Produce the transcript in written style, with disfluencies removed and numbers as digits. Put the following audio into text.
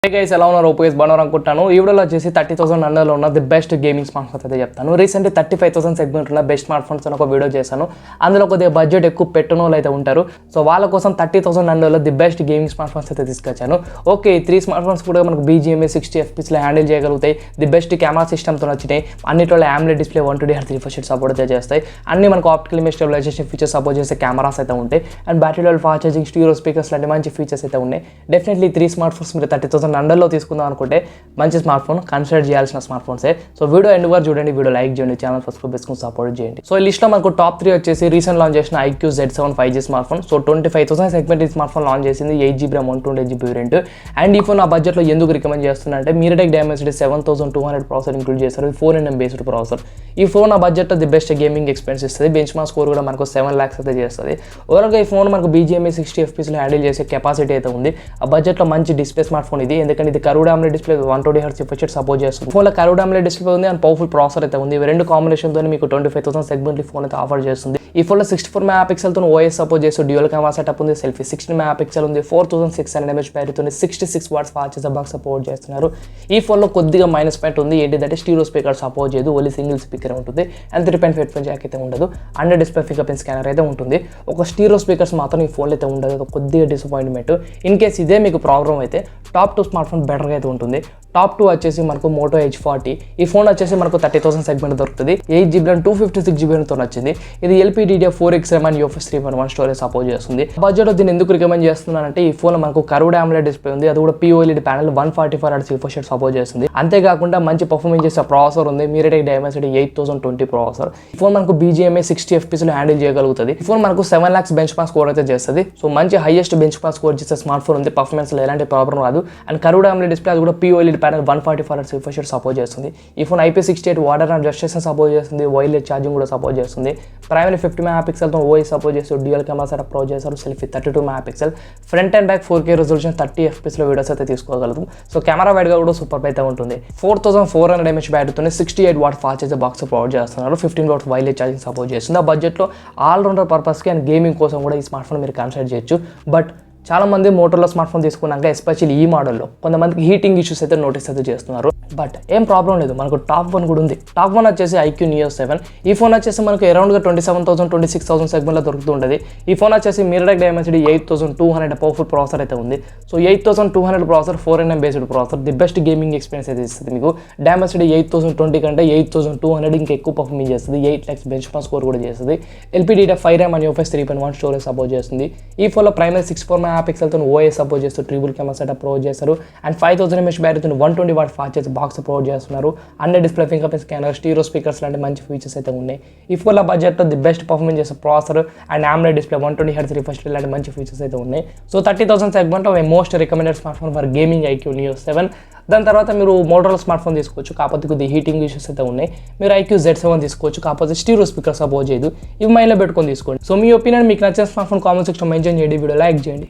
Hey guys, ఎలా ఉన్నారు? OPS బాగున్నారు అనుకుంటాను. ఈ వీడియోలో వచ్చేసి 30,000 అండర్లో ఉన్న the best gaming smart phones అయితే చెప్తాను. రీసెంట్లీ 35,000 సెగ్మెంట్ ఉన్న బెస్ట్ స్మార్ట్ ఫోన్స్ అని ఒక వీడియో చేశాను. అందులో కొద్దిగా బడ్జెట్ ఎక్కువ పెట్టిన వాళ్ళు అయితే ఉంటారు. సో వాళ్ళ కోసం 30,000 అండర్లో the best gaming smart phones అయితే తీసుకొచ్చాను. ఓకే, 3 స్మార్ట్ ఫోన్స్ కూడా మనకు BGMA 60 FPS లో హ్యాండిల్ చేయగలుగుతాయి. ది బెస్ట్ కెమెరా సిస్టమ్తో వచ్చినాయి. అన్నిట్లో AMOLED display 120Hz refresh rate support అయితే చేస్తాయి. అన్ని మనకు optical image stabilisation features support చేసే కెమెరాస్ అయితే ఉంటాయి. And battery level fast charging, stereo speakers లాంటి మంచి ఫీచర్స్ అయితే ఉన్నాయి. డెఫినెట్లీ 3 స్మార్ట్ ఫోన్స్ మీరు 30,000 అండర్లో తీసుకుందాం అనుకుంటే మంచి స్మార్ట్ ఫోన్ కన్సిడర్ చేయాల్సిన స్మార్ట్ ఫోన్సే. సో వీడియో ఎండ్ వరకు చూడండి, వీడియో లైక్ చేయండి, ఛానల్ సబ్స్క్రైబ్ చేసుకుని సపోర్ట్ చేయండి. సో ఈ లిస్ట్లో మనకు టాప్ 3 వచ్చేసి రీసెంట్ లాంచ్ చేసిన IQ Z7 5G smart phone. So 25,000 segment ఈ స్మార్ట్ ఫోన్ లాంచ్ చేసింది. 8GB RAM 128GB variant. And ఈ ఫోన్ నా బడ్జెట్లో ఎందుకు రికమెండ్ చేస్తున్నా అంటే MediaTek DIMENSITY 7200 ప్రాసెసర్ ఇంక్లూడ్ చేస్తారు. 4nm based processor. ఈ ఫోన్ నా బడ్జెట్లో ది బెస్ట్ గేమింగ్ ఎక్స్పీరియన్స్ ఇస్తుంది. బెంచ్ మార్క్ స్కోర్ కూడా మనకు 7 lakhs అయితే చేస్తుంది. ఓవరాల్గా ఈ ఫోన్ మనకు BGMA 60 FPS లో హ్యాండిల్ చేసే కెపాసిటీ అయితే ఉంది. ఆ బడ్జెట్లో మంచి డిస్ప్లే స్మార్ట్ ఫోన్ ఇది. ఎందుకంటే ఇది curved AMOLED display 120Hz refresh rate support చేస్తుంది. ఫోన్లో కర్వ్డ్ AMOLED డిస్ప్లే ఉంది అండ్ పవర్ఫుల్ ప్రాసెసర్ అయితే ఉంది. ఇవి రెండు కాంబినేషన్తో మీకు 25,000 సెగ్మెంట్ ఫోన్ అయితే ఆఫర్ చేస్తుంది. ఈ ఫోన్లో 64 మెగాపిక్సెల్తో OS సపోర్ట్ చేస్తూ డ్యూయల్ కెమెరా సెటప్ ఉంది. సెల్ఫీ 16 మెగాపిక్సెల్ ఉంది. 4600 mAh బ్యాటరీతో 66 watts fast charging box support చేస్తున్నారు. ఈ ఫోన్లో కొద్దిగా మైనస్ పాయింట్ ఉంది. ఏంటంటే స్టీరియో స్పీకర్ సపోర్ట్ చేయదు, ఓన్లీ సింగిల్ స్పీకర్ ఉంటుంది. అండ్ 3.5 హెడ్ఫోన్ జాక్ అయితే ఉండదు. అండర్ డిస్ప్లే ఫింగర్ స్కానర్ అయితే ఉంటుంది. ఒక స్టీరియో స్పీకర్స్ మాత్రం ఈ ఫోన్లో అయితే ఉండదు. కొద్దిగా డిసప్పాయింట్మెంట్. ఇన్ కేస్ ఇదే మీకు ప్రాబ్లం అయితే టాప్ 2 స్మార్ట్ ఫోన్ బెటర్గా అయితే ఉంటుంది. టాప్ 2 వచ్చేసి మనకు Moto H40. ఈ ఫోన్ వచ్చేసి మనకు 30,000 సెగ్మెంట్ దొరుకుతుంది. 8GB RAM 256GB వచ్చింది. ఇది LPDDR4X RAM and UFS 3.1 storage support చేస్తుంది. బడ్జెట్ దీన్ని ఎందుకు రికమెండ్ చేస్తున్నానంటే ఈ ఫోన్ మనకు కర్వ్డ్ AMOLED డిస్ప్లే ఉంది. అది కూడా POLED panel 144Hz refresh rate support చేస్తుంది. అంతేకాకుండా మంచి పర్ఫార్మెన్స్ చేసే ప్రాసెసర్ ఉంది. MediaTek Dimensity 8020 processor. ఈ ఫోన్ మనకు BGMA 60 FPS లో హ్యాండిల్ చేయగలుగుతుంది. ఈ ఫోన్ మనకు 7 lakhs బెంచ్ మార్క్ స్కోర్ అయితే చేస్తుంది. సో మంచి హైయెస్ట్ బెంచ్ మార్క్ స్కోర్ చేసే స్మార్ట్ ఫోన్ ఉంది. పర్ఫార్మెన్స్ లో ఎలాంటి ప్రాబ్లం రాదు. అండ్ కర్వ్డ్ AMOLED డిస్ప్లే అది కూడా POLED panel 144Hz refresh rate support చేస్తుంది. ఈ phone IP68 water and restriction support చేస్తుంది. వైర్లెస్ ఛార్జింగ్ కూడా సపోర్ట్ చేస్తుంది. ప్రైమరీ 50 మెగాపిక్సెల్తో OS సపోర్ట్ చేస్తూ డ్యూయల్ కెమెరా సెటప్ ప్రో చేస్తారు. Selfie 32 megapixel. Front and back 4K resolution 30 FPS లో వీడియోస్ అయితే తీసుకోగలుగుతాం. So camera వైడ్గా కూడా సూపర్ అయితే ఉంటుంది. 4400 mAh బ్యాటరీతో 68 watt fast charging box provide చేస్తున్నారు. 15 watts వైర్లెస్ ఛార్జింగ్ సపోర్ట్ చేస్తుంది. ఆ బడ్జెట్లో ఆల్రౌండర్ పర్పస్కి అండ్ గేమింగ్ కోసం కూడా ఈ స్మార్ట్ ఫోన్ మీరు కన్సిడర్ చేయొచ్చు. బట్ చాలామంది మోటోలో స్మార్ట్ ఫోన్ తీసుకున్నాక ఎస్పెషల్లీ ఈ మోడల్లో కొంతమందికి హీటింగ్ ఇష్యూస్ అయితే నోటీస్ అయితే చేస్తున్నారు. బట్ ఏం ప్రాబ్లం లేదు, మనకు టాప్ 1 కూడా ఉంది. టాప్ 1 వచ్చేసి IQ Neo 7. ఈ ఫోన్ వచ్చేసి మనకు అరౌండ్గా 27,000 26,000 సెగ్మెంట్లో దొరుకుతూ ఉంటుంది. ఈ ఫోన్ వచ్చేసి MediaTek Dimensity 8200 పవర్ఫుల్ ప్రాసెసర్ అయితే ఉంది. So 8200 processor 4nm based processor the best gaming experience అయితే ఇస్తుంది మీకు. Dimensity 8020 కంటే 8200 ఇంకా ఎక్కువ పర్ఫార్మెన్స్ చేస్తుంది. 8 lakhs బెంచ్ మార్క్ స్కోర్ కూడా చేస్తుంది. LPDDR5 RAM and UFS 3.1 storage support చేస్తుంది. ఈ ఫోన్లో ప్రైమరీ 64 మెగాపిక్సెల్తో OS సపోర్ట్ చేస్తూ ట్రిపుల్ కెమెరా సెటప్ ప్రొవైడ్ చేస్తారు. అండ్ 5000 mAh బ్యాటరీతో 120 watt fast charging box provide చేస్తున్నారు. Under display finger scanner, stereo speakers లాంటి మంచి ఫీచర్స్ అయితే ఉన్నాయి. ఈ ఫోన్ల బడ్జెట్లో ది బెస్ట్ పర్ఫార్మెన్స్ చేసే processor and AMOLED display 120Hz refresh rate లాంటి మంచి ఫీచర్స్ అయితే ఉన్నాయి. సో 30,000 సెగ్మెంట్లో most recommended smart phone for gaming IQ Neo 7. దాని తర్వాత మీరు మోటోలో స్మార్ట్ ఫోన్ తీసుకోవచ్చు, కాకపోతే కొద్దిగా హీటింగ్ ఇష్యూస్ అయితే ఉన్నాయి. మీరు IQ Z7 తీసుకోవచ్చు, కాకపోతే స్టీరియో స్పీకర్ సపోర్ట్ చేయదు. ఇవి మైండ్లో పెట్టుకొని తీసుకోండి. సో మీ ఒపీనియన్ మీకు నచ్చిన smart phone comment section mention చేయండి, వీడియో లైక్ చేయండి.